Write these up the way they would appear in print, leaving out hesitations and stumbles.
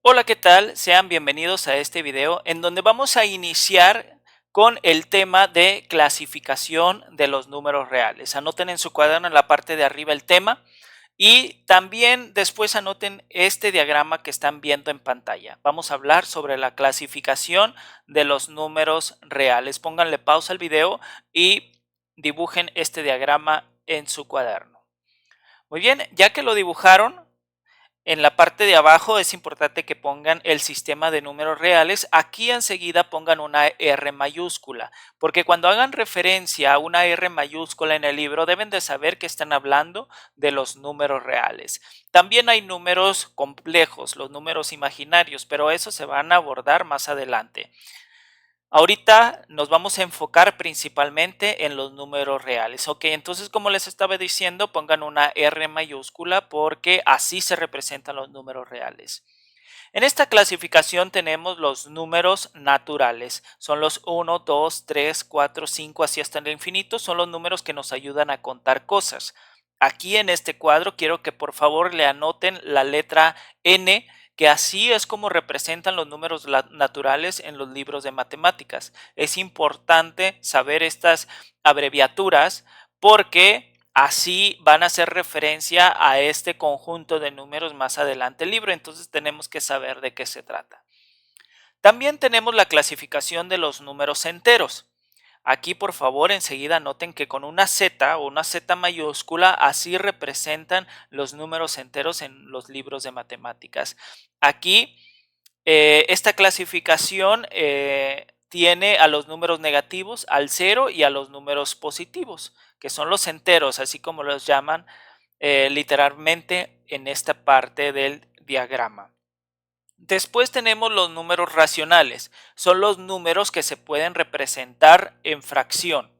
Hola, ¿qué tal? Sean bienvenidos a este video en donde vamos a iniciar con el tema de clasificación de los números reales. Anoten en su cuaderno en la parte de arriba el tema y también después anoten este diagrama que están viendo en pantalla. Vamos a hablar sobre la clasificación de los números reales. Pónganle pausa al video y dibujen este diagrama en su cuaderno. Muy bien, ya que lo dibujaron, en la parte de abajo es importante que pongan el sistema de números reales. Aquí enseguida pongan una R mayúscula, porque cuando hagan referencia a una R mayúscula en el libro deben de saber que están hablando de los números reales. También hay números complejos, los números imaginarios, pero eso se van a abordar más adelante. Ahorita nos vamos a enfocar principalmente en los números reales. Ok, entonces como les estaba diciendo, pongan una R mayúscula porque así se representan los números reales. En esta clasificación tenemos los números naturales. Son los 1, 2, 3, 4, 5, así hasta el infinito. Son los números que nos ayudan a contar cosas. Aquí en este cuadro quiero que por favor le anoten la letra N, que así es como representan los números naturales en los libros de matemáticas. Es importante saber estas abreviaturas porque así van a hacer referencia a este conjunto de números más adelante el libro, entonces tenemos que saber de qué se trata. También tenemos la clasificación de los números enteros. Aquí por favor enseguida noten que con una Z o una Z mayúscula así representan los números enteros en los libros de matemáticas. Aquí esta clasificación tiene a los números negativos, al cero y a los números positivos, que son los enteros, así como los llaman literalmente en esta parte del diagrama. Después tenemos los números racionales. Son los números que se pueden representar en fracción.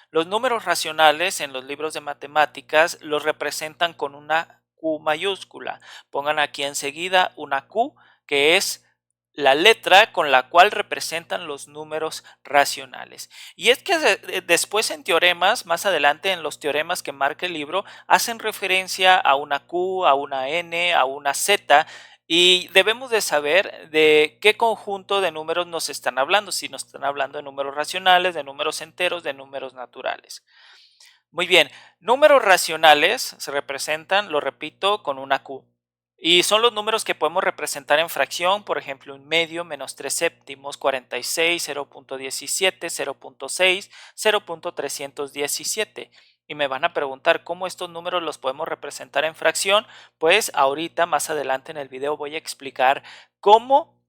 Los números racionales en los libros de matemáticas los representan con una Q mayúscula. Pongan aquí enseguida una Q, que es la letra con la cual representan los números racionales. Y es que después en teoremas, más adelante en los teoremas que marca el libro, hacen referencia a una Q, a una N, a una Z, y debemos de saber de qué conjunto de números nos están hablando, si nos están hablando de números racionales, de números enteros, de números naturales. Muy bien, números racionales se representan, lo repito, con una Q. Y son los números que podemos representar en fracción, por ejemplo, un medio, menos 3 séptimos, 46, 0.17, 0.6, 0.317. Y me van a preguntar cómo estos números los podemos representar en fracción. Pues ahorita, más adelante en el video, voy a explicar cómo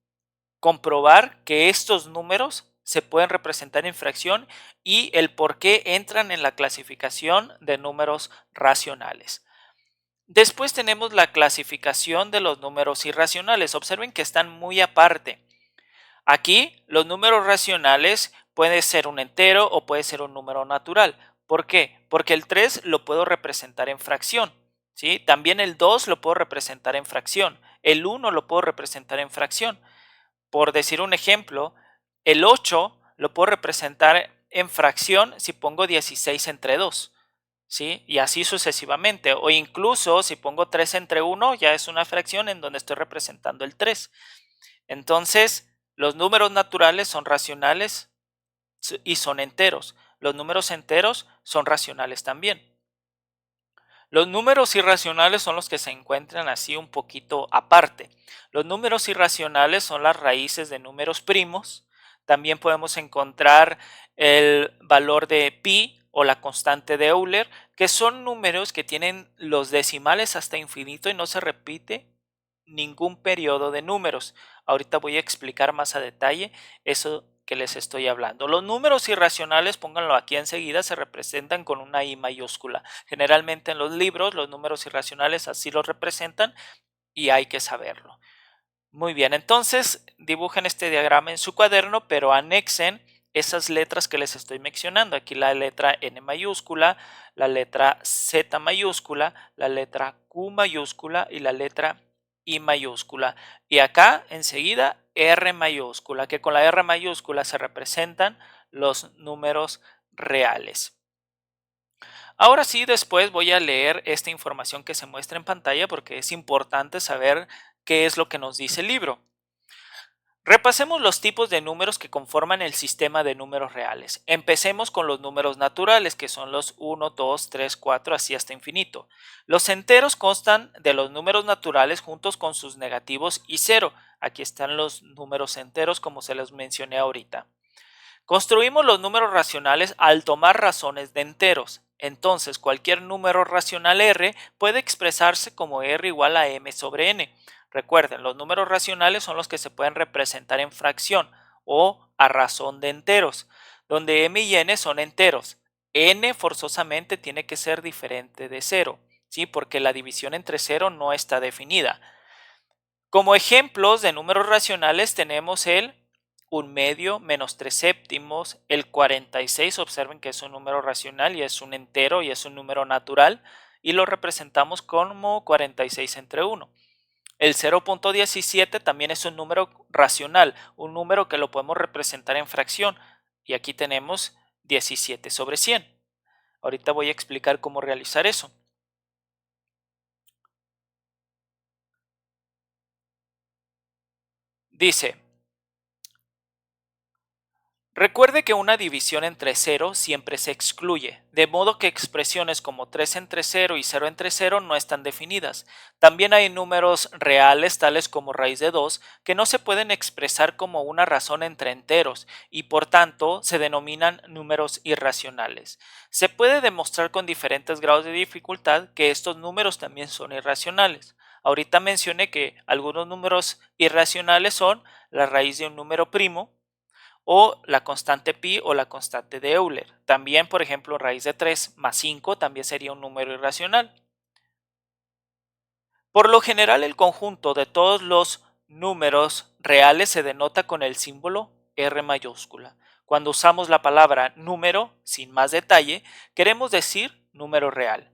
comprobar que estos números se pueden representar en fracción y el por qué entran en la clasificación de números racionales. Después tenemos la clasificación de los números irracionales. Observen que están muy aparte. Aquí los números racionales puede ser un entero o puede ser un número natural. ¿Por qué? Porque el 3 lo puedo representar en fracción. ¿Sí? También el 2 lo puedo representar en fracción. El 1 lo puedo representar en fracción. Por decir un ejemplo, el 8 lo puedo representar en fracción si pongo 16 entre 2, ¿sí? Y así sucesivamente. O incluso si pongo 3 entre 1, ya es una fracción en donde estoy representando el 3. Entonces, los números naturales son racionales y son enteros. Los números enteros son racionales también. Los números irracionales son los que se encuentran así un poquito aparte. Los números irracionales son las raíces de números primos. También podemos encontrar el valor de pi o la constante de Euler, que son números que tienen los decimales hasta infinito y no se repite ningún periodo de números. Ahorita voy a explicar más a detalle eso que les estoy hablando. Los números irracionales, pónganlo aquí enseguida, se representan con una I mayúscula. Generalmente en los libros los números irracionales así los representan y hay que saberlo. Muy bien, entonces dibujen este diagrama en su cuaderno, pero anexen esas letras que les estoy mencionando. Aquí la letra N mayúscula, la letra Z mayúscula, la letra Q mayúscula y la letra I mayúscula. Y acá enseguida R mayúscula, que con la R mayúscula se representan los números reales. Ahora sí, después voy a leer esta información que se muestra en pantalla porque es importante saber qué es lo que nos dice el libro. Repasemos los tipos de números que conforman el sistema de números reales. Empecemos con los números naturales, que son los 1, 2, 3, 4, así hasta infinito. Los enteros constan de los números naturales juntos con sus negativos y cero. Aquí están los números enteros como se los mencioné ahorita. Construimos los números racionales al tomar razones de enteros. Entonces, cualquier número racional R puede expresarse como R igual a M sobre N. Recuerden, los números racionales son los que se pueden representar en fracción o a razón de enteros, donde M y N son enteros. N forzosamente tiene que ser diferente de cero, ¿sí? Porque la división entre cero no está definida. Como ejemplos de números racionales tenemos el 1/2 menos 3 séptimos, el 46, observen que es un número racional y es un entero y es un número natural, y lo representamos como 46 entre 1. El 0.17 también es un número racional, un número que lo podemos representar en fracción, y aquí tenemos 17 sobre 100. Ahorita voy a explicar cómo realizar eso. Dice: recuerde que una división entre cero siempre se excluye, de modo que expresiones como 3 entre 0 y 0 entre 0 no están definidas. También hay números reales, tales como raíz de 2, que no se pueden expresar como una razón entre enteros y por tanto se denominan números irracionales. Se puede demostrar con diferentes grados de dificultad que estos números también son irracionales. Ahorita mencioné que algunos números irracionales son la raíz de un número primo, o la constante pi o la constante de Euler. También, por ejemplo, raíz de 3 más 5 también sería un número irracional. Por lo general, el conjunto de todos los números reales se denota con el símbolo R mayúscula. Cuando usamos la palabra número, sin más detalle, queremos decir número real.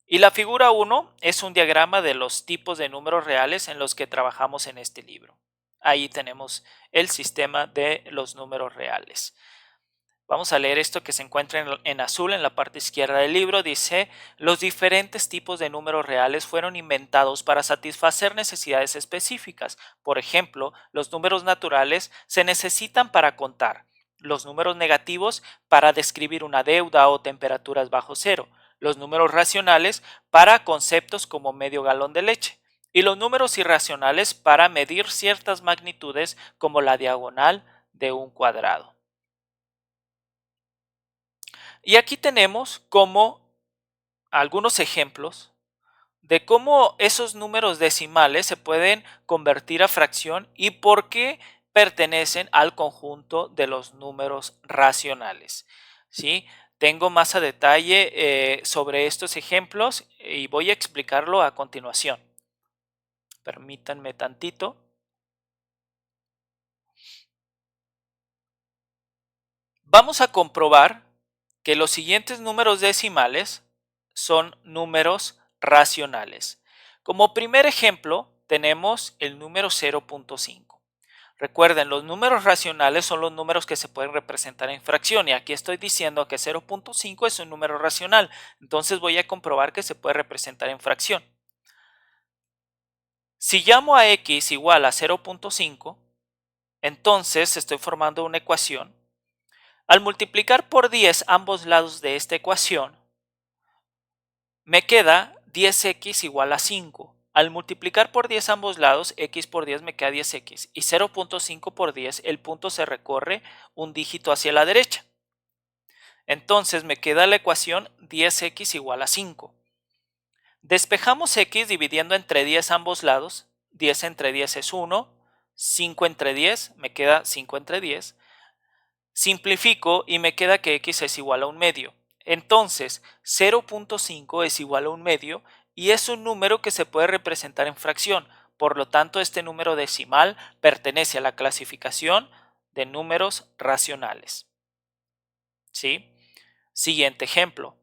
Y la figura 1 es un diagrama de los tipos de números reales en los que trabajamos en este libro. Ahí tenemos el sistema de los números reales. Vamos a leer esto que se encuentra en azul en la parte izquierda del libro. Dice: los diferentes tipos de números reales fueron inventados para satisfacer necesidades específicas. Por ejemplo, los números naturales se necesitan para contar, los números negativos para describir una deuda o temperaturas bajo cero, los números racionales para conceptos como medio galón de leche, y los números irracionales para medir ciertas magnitudes como la diagonal de un cuadrado. Y aquí tenemos como algunos ejemplos de cómo esos números decimales se pueden convertir a fracción y por qué pertenecen al conjunto de los números racionales, ¿sí? Tengo más a detalle sobre estos ejemplos y voy a explicarlo a continuación. Permítanme tantito. Vamos a comprobar que los siguientes números decimales son números racionales. Como primer ejemplo, tenemos el número 0.5. Recuerden, los números racionales son los números que se pueden representar en fracción y aquí estoy diciendo que 0.5 es un número racional, entonces voy a comprobar que se puede representar en fracción. Si llamo a x igual a 0.5, entonces estoy formando una ecuación. Al multiplicar por 10 ambos lados de esta ecuación, me queda 10x igual a 5. Al multiplicar por 10 ambos lados, x por 10 me queda 10x. Y 0.5 por 10, el punto se recorre un dígito hacia la derecha. Entonces me queda la ecuación 10x igual a 5. Despejamos x dividiendo entre 10 ambos lados. 10 entre 10 es 1. 5 entre 10 me queda 5 entre 10. Simplifico y me queda que x es igual a un medio. Entonces, 0.5 es igual a un medio y es un número que se puede representar en fracción. Por lo tanto, este número decimal pertenece a la clasificación de números racionales. ¿Sí? Siguiente ejemplo.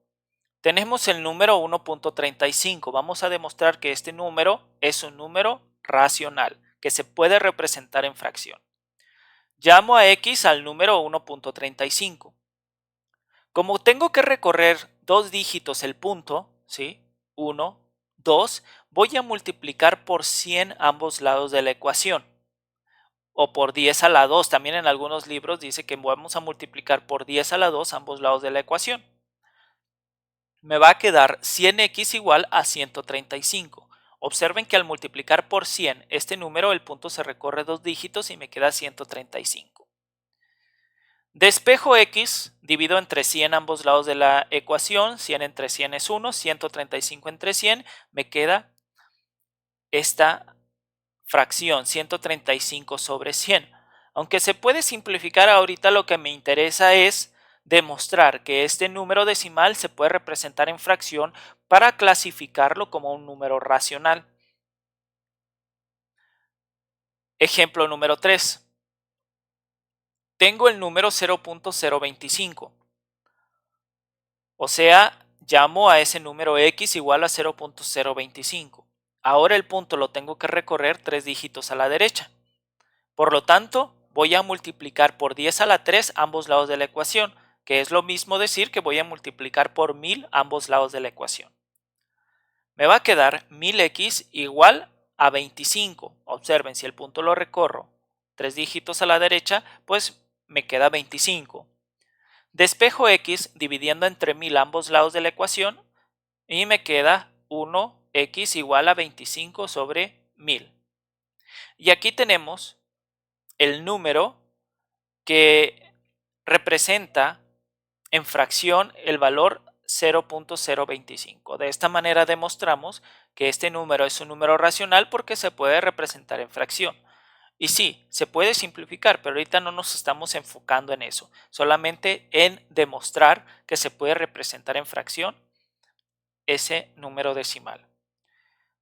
Tenemos el número 1.35. Vamos a demostrar que este número es un número racional que se puede representar en fracción. Llamo a x al número 1.35. Como tengo que recorrer dos dígitos el punto, ¿sí? 1, 2, voy a multiplicar por 100 ambos lados de la ecuación. o por 10 a la 2. También en algunos libros dice que vamos a multiplicar por 10 a la 2 ambos lados de la ecuación. Me va a quedar 100x igual a 135. Observen que al multiplicar por 100 este número, el punto se recorre 2 dígitos y me queda 135. Despejo x, divido entre 100 ambos lados de la ecuación, 100 entre 100 es 1, 135 entre 100, me queda esta fracción, 135 sobre 100. Aunque se puede simplificar, ahorita lo que me interesa es demostrar que este número decimal se puede representar en fracción para clasificarlo como un número racional. Ejemplo número 3. Tengo el número 0.025. O sea, llamo a ese número x igual a 0.025. Ahora el punto lo tengo que recorrer 3 dígitos a la derecha. Por lo tanto, voy a multiplicar por 10 a la 3 ambos lados de la ecuación, que es lo mismo decir que voy a multiplicar por 1000 ambos lados de la ecuación. Me va a quedar 1000x igual a 25. Observen, si el punto lo recorro 3 dígitos a la derecha, pues me queda 25. Despejo x dividiendo entre 1000 ambos lados de la ecuación y me queda 1x igual a 25 sobre 1000. Y aquí tenemos el número que representa en fracción el valor 0.025. De esta manera demostramos que este número es un número racional porque se puede representar en fracción. Y sí, se puede simplificar, pero ahorita no nos estamos enfocando en eso, solamente en demostrar que se puede representar en fracción ese número decimal.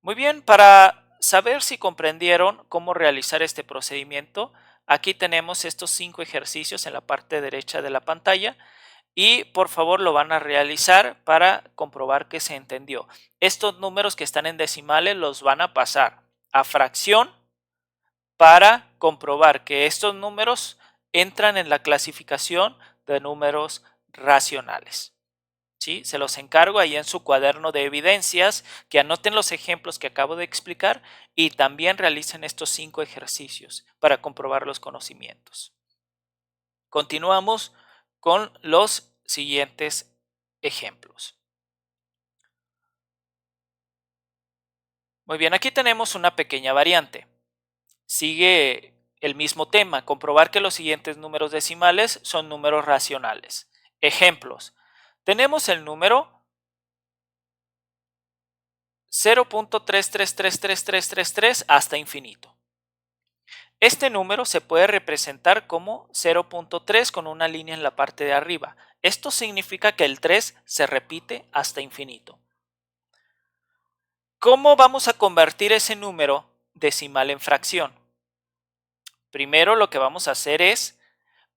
Muy bien, para saber si comprendieron cómo realizar este procedimiento, aquí tenemos estos 5 ejercicios en la parte derecha de la pantalla y por favor lo van a realizar para comprobar que se entendió. Estos números que están en decimales los van a pasar a fracción para comprobar que estos números entran en la clasificación de números racionales. ¿Sí? Se los encargo ahí en su cuaderno de evidencias, que anoten los ejemplos que acabo de explicar y también realicen estos 5 ejercicios para comprobar los conocimientos. Continuamos con los siguientes ejemplos. Muy bien, aquí tenemos una pequeña variante. Sigue el mismo tema, comprobar que los siguientes números decimales son números racionales. Ejemplos. Tenemos el número 0.333333 hasta infinito. Este número se puede representar como 0.3 con una línea en la parte de arriba. Esto significa que el 3 se repite hasta infinito. ¿Cómo vamos a convertir ese número decimal en fracción? Primero lo que vamos a hacer es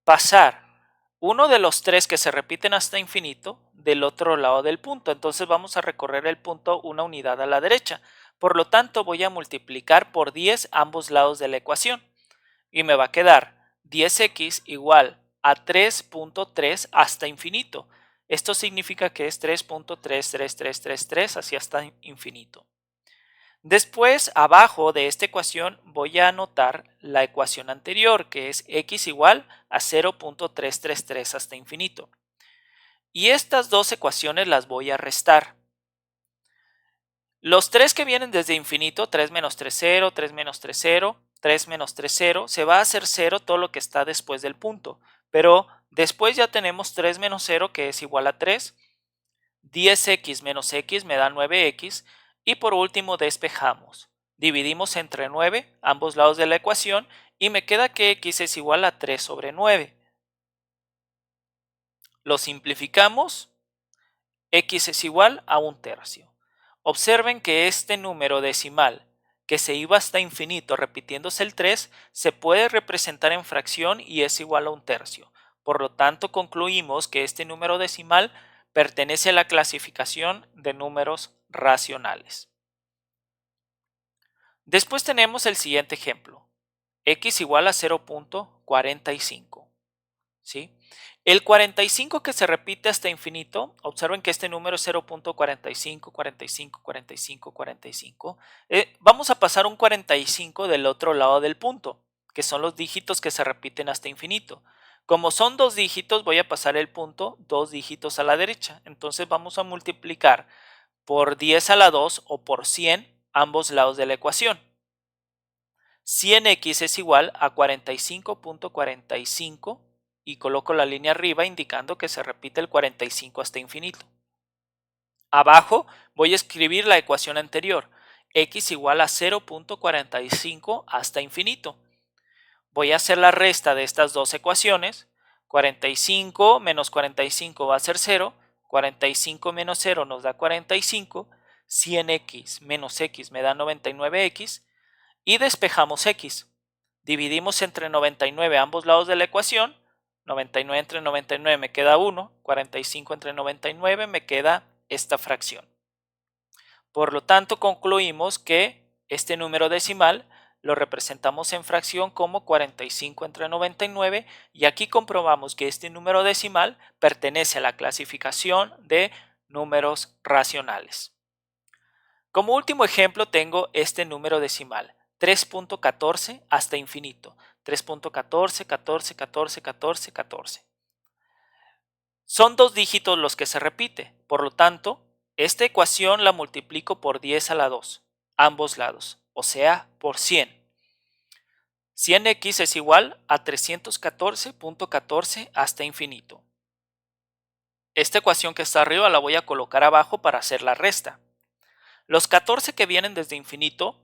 pasar uno de los 3 que se repiten hasta infinito del otro lado del punto. Entonces vamos a recorrer el punto una unidad a la derecha. Por lo tanto, voy a multiplicar por 10 ambos lados de la ecuación. Y me va a quedar 10x igual a 3.3 hasta infinito. Esto significa que es 3.33333 así hasta infinito. Después, abajo de esta ecuación voy a anotar la ecuación anterior, que es x igual a 0.333 hasta infinito. Y estas dos ecuaciones las voy a restar. Los 3 que vienen desde infinito, 3 menos 3, 0, 3 menos 3, 0, 3 menos 3, 0, se va a hacer 0 todo lo que está después del punto. Pero después ya tenemos 3 menos 0, que es igual a 3. 10x menos x me da 9x. Y por último despejamos. Dividimos entre 9 ambos lados de la ecuación y me queda que x es igual a 3 sobre 9. Lo simplificamos. X es igual a 1/3. Observen que este número decimal que se iba hasta infinito repitiéndose el 3 se puede representar en fracción y es igual a 1/3. Por lo tanto, concluimos que este número decimal pertenece a la clasificación de números racionales. Después tenemos el siguiente ejemplo, x igual a 0.45. ¿Sí? El 45 que se repite hasta infinito, observen que este número es 0.45, 45, 45, 45. Vamos a pasar un 45 del otro lado del punto. que son los dígitos que se repiten hasta infinito. Como son dos dígitos, voy a pasar el punto dos dígitos a la derecha. Entonces vamos a multiplicar por 10 a la 2 o por 100 ambos lados de la ecuación. 100x es igual a 45.45 y coloco la línea arriba indicando que se repite el 45 hasta infinito. Abajo voy a escribir la ecuación anterior, x igual a 0.45 hasta infinito. Voy a hacer la resta de estas dos ecuaciones. 45 menos 45 va a ser 0, 45 menos 0 nos da 45, 100x menos x me da 99x y despejamos x. Dividimos entre 99 ambos lados de la ecuación, 99 entre 99 me queda 1, 45 entre 99 me queda esta fracción. Por lo tanto, concluimos que este número decimal lo representamos en fracción como 45 entre 99 y aquí comprobamos que este número decimal pertenece a la clasificación de números racionales. Como último ejemplo tengo este número decimal, 3.14 hasta infinito, 3.14, 14, 14, 14, 14. Son dos dígitos los que se repite, por lo tanto, esta ecuación la multiplico por 10 a la 2, ambos lados, o sea, por 100. 100x es igual a 314.14 hasta infinito. Esta ecuación que está arriba la voy a colocar abajo para hacer la resta. Los 14 que vienen desde infinito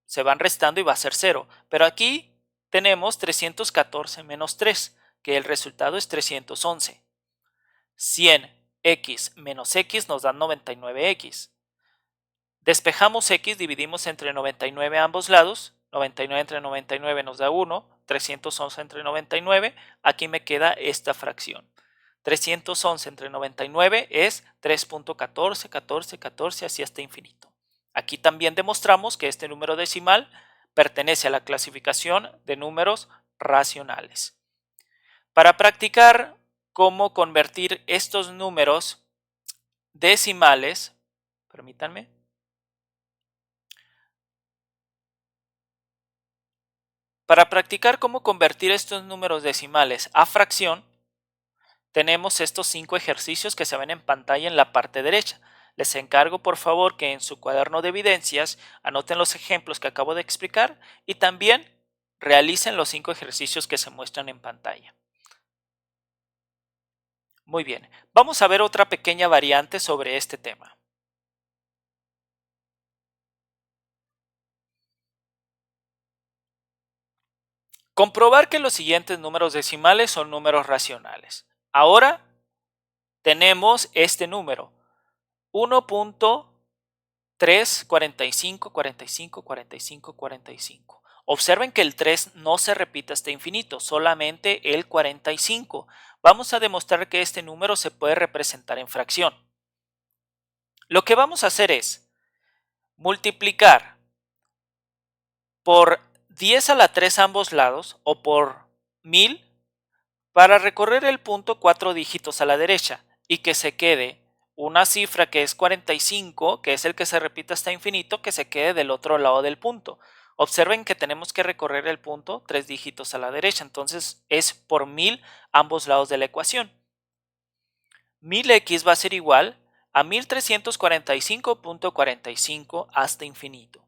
se van restando y va a ser 0, pero aquí tenemos 314 menos 3, que el resultado es 311. 100x menos x nos da 99x. Despejamos x, dividimos entre 99 a ambos lados, 99 entre 99 nos da 1, 311 entre 99, aquí me queda esta fracción. 311 entre 99 es 3.14, 14, 14, así hasta infinito. Aquí también demostramos que este número decimal pertenece a la clasificación de números racionales. Para practicar cómo convertir estos números decimales, permítanme. Para practicar cómo convertir estos números decimales a fracción, tenemos estos 5 ejercicios que se ven en pantalla en la parte derecha. Les encargo por favor que en su cuaderno de evidencias anoten los ejemplos que acabo de explicar y también realicen los 5 ejercicios que se muestran en pantalla. Muy bien, vamos a ver otra pequeña variante sobre este tema. Comprobar que los siguientes números decimales son números racionales. Ahora tenemos este número, 1.345, 45, 45, 45. Observen que el 3 no se repite hasta infinito, solamente el 45. Vamos a demostrar que este número se puede representar en fracción. Lo que vamos a hacer es multiplicar por 10 a la 3 ambos lados o por 1000 para recorrer el punto 4 dígitos a la derecha y que se quede una cifra que es 45, que es el que se repite hasta infinito, que se quede del otro lado del punto. Observen que tenemos que recorrer el punto 3 dígitos a la derecha, entonces es por 1000 ambos lados de la ecuación. 1000x va a ser igual a 1345.45 hasta infinito.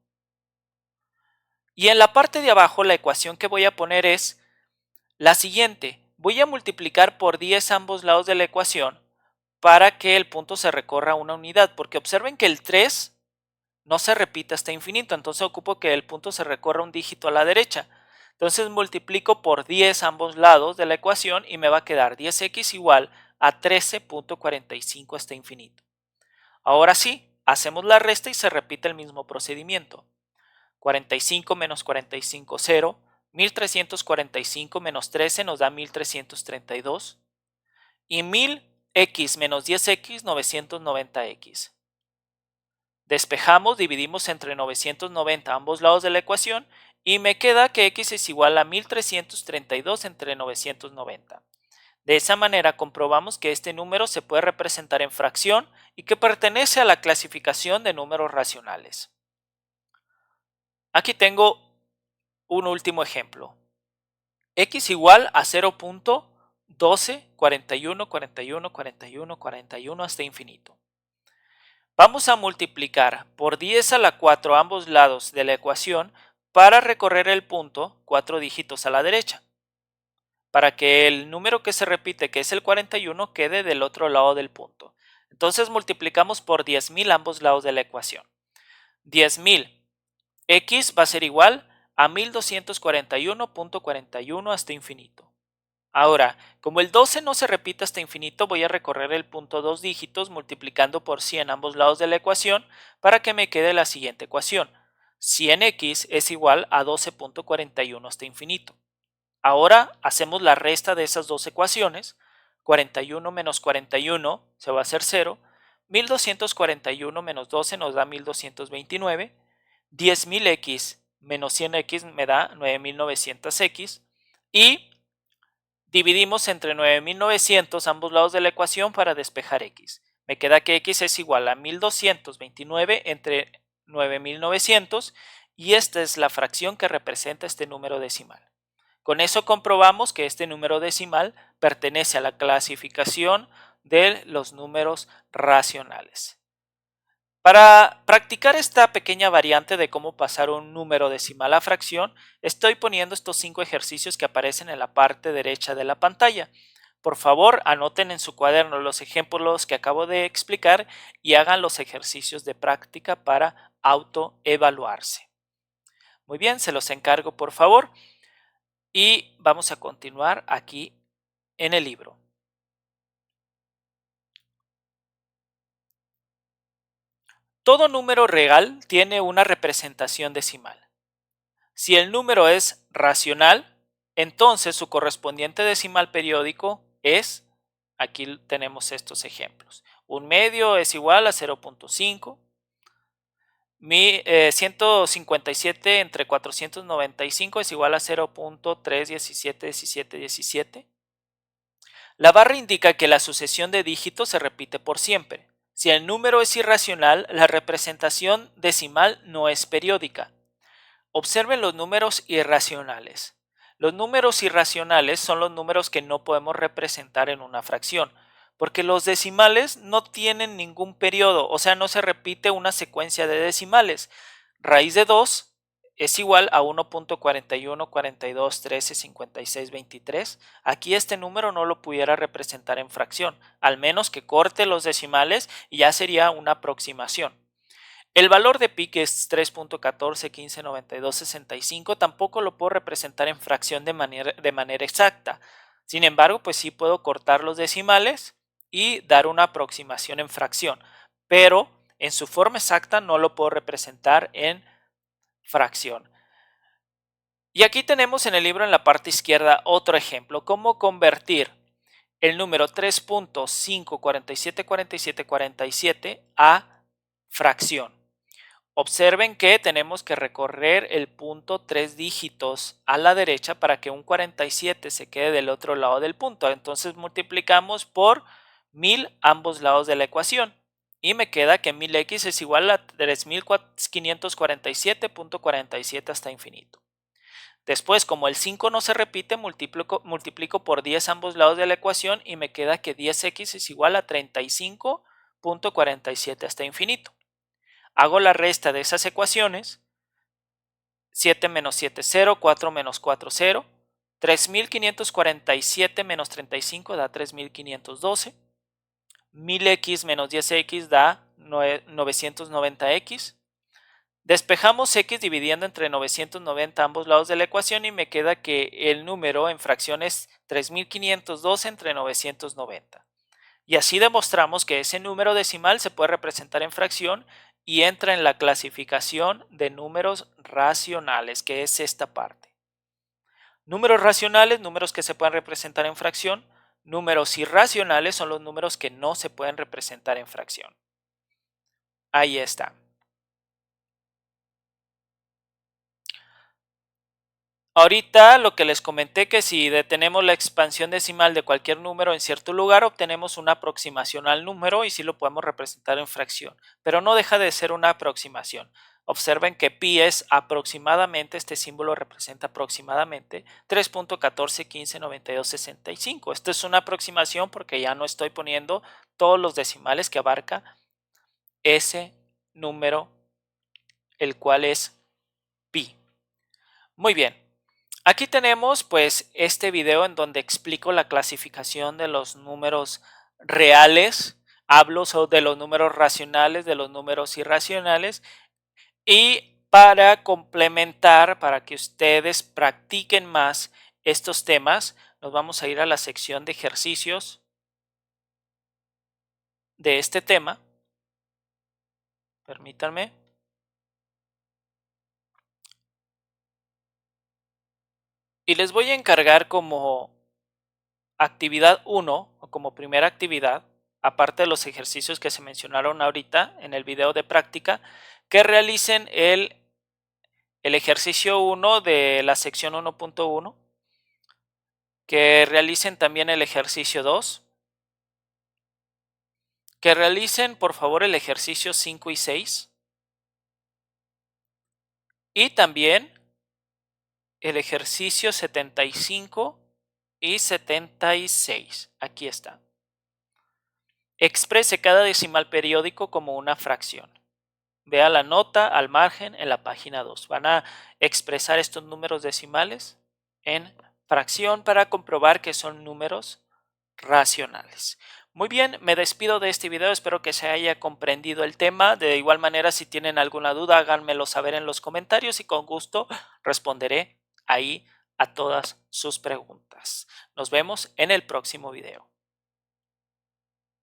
Y en la parte de abajo la ecuación que voy a poner es la siguiente. Voy a multiplicar por 10 ambos lados de la ecuación para que el punto se recorra una unidad, porque observen que el 3 no se repite hasta infinito, entonces ocupo que el punto se recorra un dígito a la derecha. Entonces multiplico por 10 ambos lados de la ecuación y me va a quedar 10x igual a 13.45 hasta infinito. Ahora sí, hacemos la resta y se repite el mismo procedimiento. 45 menos 45, 0. 1345 menos 13 nos da 1332. Y 1000x menos 10x, 990x. Despejamos, dividimos entre 990 ambos lados de la ecuación y me queda que x es igual a 1332 entre 990. De esa manera comprobamos que este número se puede representar en fracción y que pertenece a la clasificación de números racionales. Aquí tengo un último ejemplo. X igual a 0.12, 41, 41, 41, 41 hasta infinito. Vamos a multiplicar por 10 a la 4 ambos lados de la ecuación para recorrer el punto 4 dígitos a la derecha, para que el número que se repite, que es el 41, quede del otro lado del punto. Entonces multiplicamos por 10.000 ambos lados de la ecuación. 10.000, x va a ser igual a 1241.41 hasta infinito. Ahora, como el 12 no se repite hasta infinito, voy a recorrer el punto 2 dígitos multiplicando por 100 ambos lados de la ecuación para que me quede la siguiente ecuación. 100x es igual a 12.41 hasta infinito. Ahora hacemos la resta de esas dos ecuaciones. 41 menos 41 se va a hacer 0. 1241 menos 12 nos da 1229. 10.000x menos 100x me da 9.900x. Y dividimos entre 9.900 ambos lados de la ecuación para despejar x. Me queda que x es igual a 1229 entre 9.900 y esta es la fracción que representa este número decimal. Con eso comprobamos que este número decimal pertenece a la clasificación de los números racionales. Para practicar esta pequeña variante de cómo pasar un número decimal a fracción, estoy poniendo estos 5 ejercicios que aparecen en la parte derecha de la pantalla. Por favor, anoten en su cuaderno los ejemplos que acabo de explicar y hagan los ejercicios de práctica para autoevaluarse. Muy bien, se los encargo por favor y vamos a continuar aquí en el libro. Todo número real tiene una representación decimal. Si el número es racional, entonces su correspondiente decimal periódico es, aquí tenemos estos ejemplos, 1/2 es igual a 0.5, 157 entre 495 es igual a 0.3171717. La barra indica que la sucesión de dígitos se repite por siempre. Si el número es irracional, la representación decimal no es periódica. Observen los números irracionales. Los números irracionales son los números que no podemos representar en una fracción, porque los decimales no tienen ningún periodo, o sea, no se repite una secuencia de decimales. Raíz de 2 es igual a 1.41, 42, 13, 56, 23. Aquí este número no lo pudiera representar en fracción, al menos que corte los decimales y ya sería una aproximación. El valor de pi, que es 3.14, 15, 92, 65, tampoco lo puedo representar en fracción de manera exacta. Sin embargo, pues sí puedo cortar los decimales y dar una aproximación en fracción, pero en su forma exacta no lo puedo representar en fracción. Y aquí tenemos en el libro en la parte izquierda otro ejemplo, cómo convertir el número 3.5474747 a fracción. Observen que tenemos que recorrer el punto 3 dígitos a la derecha para que un 47 se quede del otro lado del punto. Entonces multiplicamos por 1000 ambos lados de la ecuación y me queda que 1000x es igual a 3547.47 hasta infinito. Después, como el 5 no se repite, multiplico por 10 ambos lados de la ecuación y me queda que 10x es igual a 35.47 hasta infinito. Hago la resta de esas ecuaciones. 7 menos 7, 0, 4 menos 4, 0. 3547 menos 35 da 3512. 1000x menos 10x da 990x. Despejamos x dividiendo entre 990 ambos lados de la ecuación y me queda que el número en fracción es 3512 entre 990. Y así demostramos que ese número decimal se puede representar en fracción y entra en la clasificación de números racionales, que es esta parte. Números racionales, números que se pueden representar en fracción. Números irracionales son los números que no se pueden representar en fracción. Ahí está. Ahorita lo que les comenté, que si detenemos la expansión decimal de cualquier número en cierto lugar, obtenemos una aproximación al número y sí lo podemos representar en fracción, pero no deja de ser una aproximación. Observen que pi es aproximadamente, este símbolo representa aproximadamente 3.14159265. Esta es una aproximación porque ya no estoy poniendo todos los decimales que abarca ese número, el cual es pi. Muy bien. Aquí tenemos pues este video en donde explico la clasificación de los números reales, hablo de los números racionales, de los números irracionales, y para complementar, para que ustedes practiquen más estos temas, nos vamos a ir a la sección de ejercicios de este tema. Permítanme. Y les voy a encargar como actividad 1 o como primera actividad, aparte de los ejercicios que se mencionaron ahorita en el video de práctica, que realicen el ejercicio 1 de la sección 1.1, que realicen también el ejercicio 2, que realicen por favor el ejercicio 5 y 6, y también el ejercicio 75 y 76. Aquí está. Exprese cada decimal periódico como una fracción. Vea la nota al margen en la página 2. Van a expresar estos números decimales en fracción para comprobar que son números racionales. Muy bien, me despido de este video, espero que se haya comprendido el tema. De igual manera, si tienen alguna duda, háganmelo saber en los comentarios y con gusto responderé ahí a todas sus preguntas. Nos vemos en el próximo video.